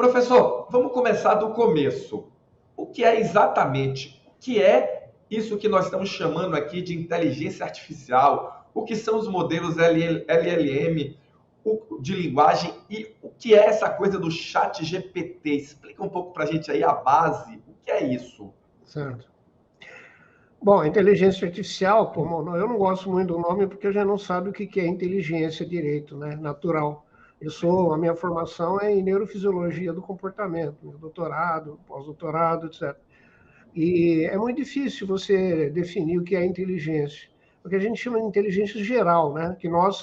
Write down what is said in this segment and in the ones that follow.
Professor, vamos começar do começo. O que é exatamente? O que é isso que nós estamos chamando aqui de inteligência artificial? O que são os modelos LLM de linguagem e o que é essa coisa do chat GPT? Explica um pouco para a gente aí a base. O que é isso? Certo. Bom, a inteligência artificial, como eu não gosto muito do nome porque já não sabe o que é inteligência direito, né? Natural. A minha formação é em neurofisiologia do comportamento, meu doutorado, pós-doutorado, etc. E é muito difícil você definir o que é inteligência, porque a gente chama de inteligência geral, né? Que nós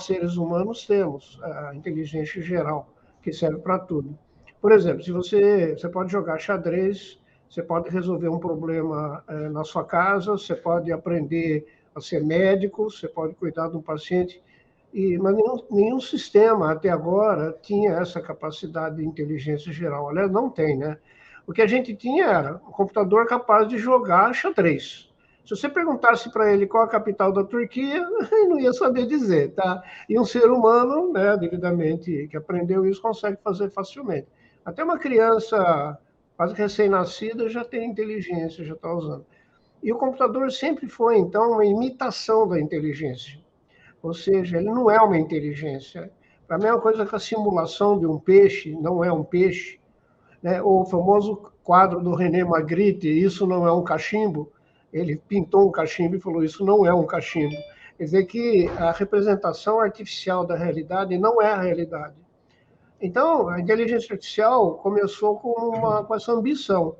seres humanos temos a inteligência geral, que serve para tudo. Por exemplo, se você pode jogar xadrez, você pode resolver um problema na sua casa, você pode aprender a ser médico, você pode cuidar de um paciente, mas nenhum sistema até agora tinha essa capacidade de inteligência geral. Aliás, não tem, né? O que a gente tinha era um computador capaz de jogar xadrez. Se você perguntasse para ele qual a capital da Turquia, ele não ia saber dizer, tá? E um ser humano, né, devidamente, que aprendeu isso, consegue fazer facilmente. Até uma criança quase recém-nascida já tem inteligência, já está usando. E o computador sempre foi, então, uma imitação da inteligência. Ou seja, ele não é uma inteligência. A mesma coisa que a simulação de um peixe não é um peixe, né? O famoso quadro do René Magritte, Isso Não É um Cachimbo, ele pintou um cachimbo e falou, isso não é um cachimbo. Quer dizer que a representação artificial da realidade não é a realidade. Então, a inteligência artificial começou com essa ambição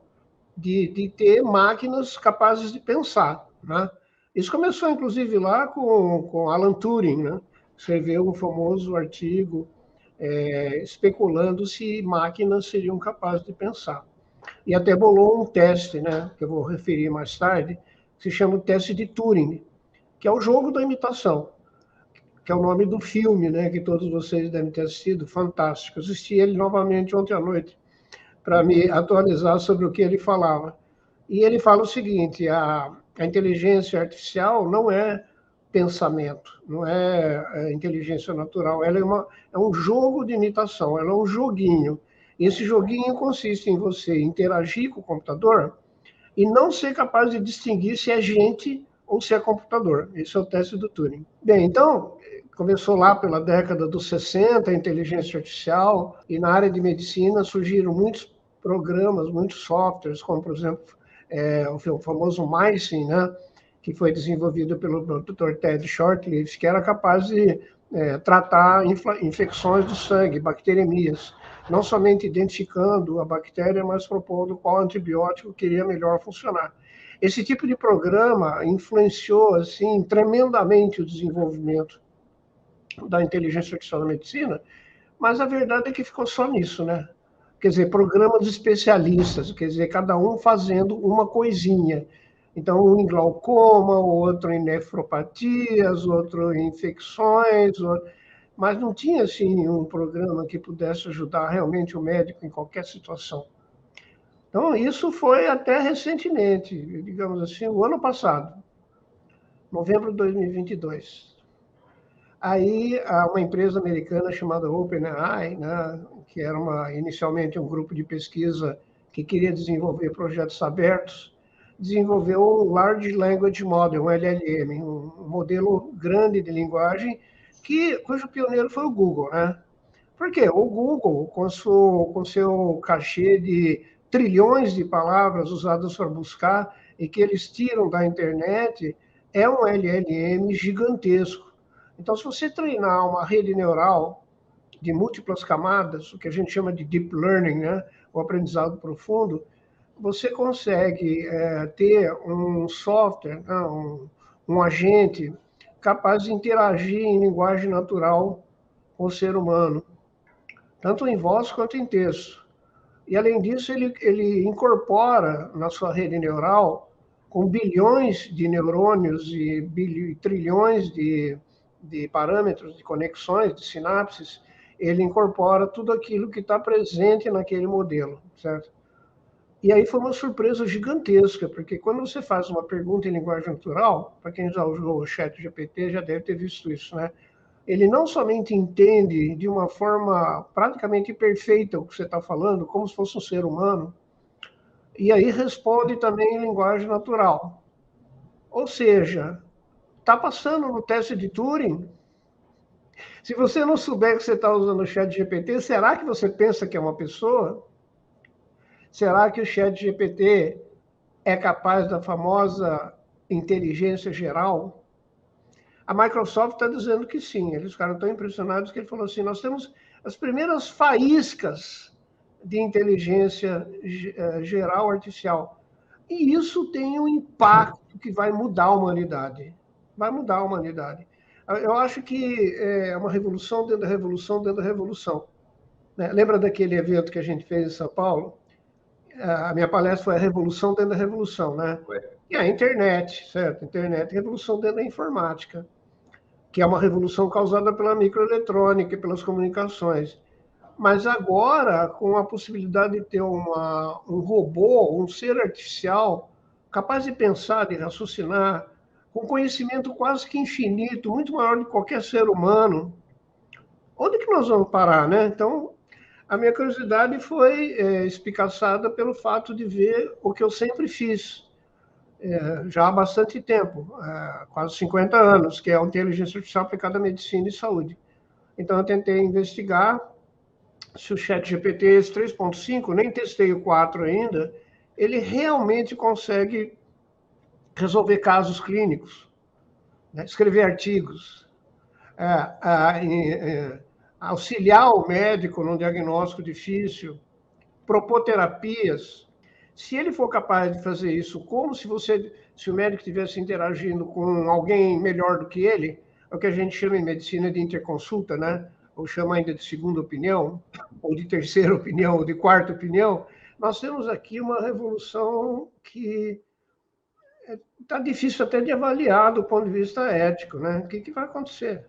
de ter máquinas capazes de pensar, né? Isso começou, inclusive, lá com Alan Turing, né? Escreveu um famoso artigo especulando se máquinas seriam capazes de pensar. E até bolou um teste, né, que eu vou referir mais tarde, que se chama o teste de Turing, que é o jogo da imitação, que é o nome do filme, né, que todos vocês devem ter assistido, fantástico. Assisti ele novamente ontem à noite para me atualizar sobre o que ele falava. E ele fala o seguinte: a inteligência artificial não é pensamento, não é inteligência natural, é um jogo de imitação, ela é um joguinho. Esse joguinho consiste em você interagir com o computador e não ser capaz de distinguir se é gente ou se é computador. Esse é o teste do Turing. Bem, então, começou lá pela década dos 60, a inteligência artificial, e na área de medicina surgiram muitos programas, muitos softwares, como, por exemplo, o famoso MySyn, né, que foi desenvolvido pelo Dr. Ted Shortleaf, que era capaz de tratar infecções do sangue, bacteremias, não somente identificando a bactéria, mas propondo qual antibiótico queria melhor funcionar. Esse tipo de programa influenciou assim tremendamente o desenvolvimento da inteligência artificial na medicina, mas a verdade é que ficou só nisso, né? Quer dizer, programas especialistas, quer dizer, cada um fazendo uma coisinha. Então, um em glaucoma, o outro em nefropatias, outro em infecções, mas não tinha assim um programa que pudesse ajudar realmente o médico em qualquer situação. Então, isso foi até recentemente, digamos assim, o ano passado, novembro de 2022. Aí, uma empresa americana chamada OpenAI, né, que era inicialmente um grupo de pesquisa que queria desenvolver projetos abertos, desenvolveu um Large Language Model, um LLM, um modelo grande de linguagem, cujo pioneiro foi o Google, né? Por quê? O Google, com seu cachê de trilhões de palavras usadas para buscar e que eles tiram da internet, é um LLM gigantesco. Então, se você treinar uma rede neural de múltiplas camadas, o que a gente chama de deep learning, né, o aprendizado profundo, você consegue ter um software, né, um agente capaz de interagir em linguagem natural com o ser humano, tanto em voz quanto em texto. E, além disso, ele incorpora na sua rede neural, com bilhões de neurônios e trilhões de parâmetros, de conexões, de sinapses, ele incorpora tudo aquilo que está presente naquele modelo, certo? E aí foi uma surpresa gigantesca, porque quando você faz uma pergunta em linguagem natural, para quem já usou o chat GPT já deve ter visto isso, né? ele não somente entende de uma forma praticamente perfeita o que você está falando, como se fosse um ser humano, e aí responde também em linguagem natural. Ou seja, está passando no teste de Turing. Se você não souber que você está usando o chat GPT, será que você pensa que é uma pessoa? Será que o chat GPT é capaz da famosa inteligência geral? A Microsoft está dizendo que sim. Eles ficaram tão impressionados que ele falou assim: nós temos as primeiras faíscas de inteligência geral artificial. E isso tem um impacto que vai mudar a humanidade. Vai mudar a humanidade. Eu acho que é uma revolução dentro da revolução dentro da revolução. Né? Lembra daquele evento que a gente fez em São Paulo? A minha palestra foi a revolução dentro da revolução, né? E a internet, certo? Internet, revolução dentro da informática, que é uma revolução causada pela microeletrônica e pelas comunicações. Mas agora, com a possibilidade de ter um robô, um ser artificial, capaz de pensar, de raciocinar, com conhecimento quase que infinito, muito maior do que qualquer ser humano, onde que nós vamos parar, né? Então, a minha curiosidade foi espicaçada pelo fato de ver o que eu sempre fiz, já há bastante tempo, quase 50 anos, que é a inteligência artificial aplicada à medicina e saúde. Então, eu tentei investigar se o chat GPT, esse 3.5, nem testei o 4 ainda, ele realmente consegue resolver casos clínicos, né? Escrever artigos, auxiliar o médico num diagnóstico difícil, propor terapias. Se ele for capaz de fazer isso, como se o médico estivesse interagindo com alguém melhor do que ele, é o que a gente chama em medicina de interconsulta, né? Ou chama ainda de segunda opinião, ou de terceira opinião, ou de quarta opinião. Nós temos aqui uma revolução que está difícil até de avaliar do ponto de vista ético, né? O que vai acontecer?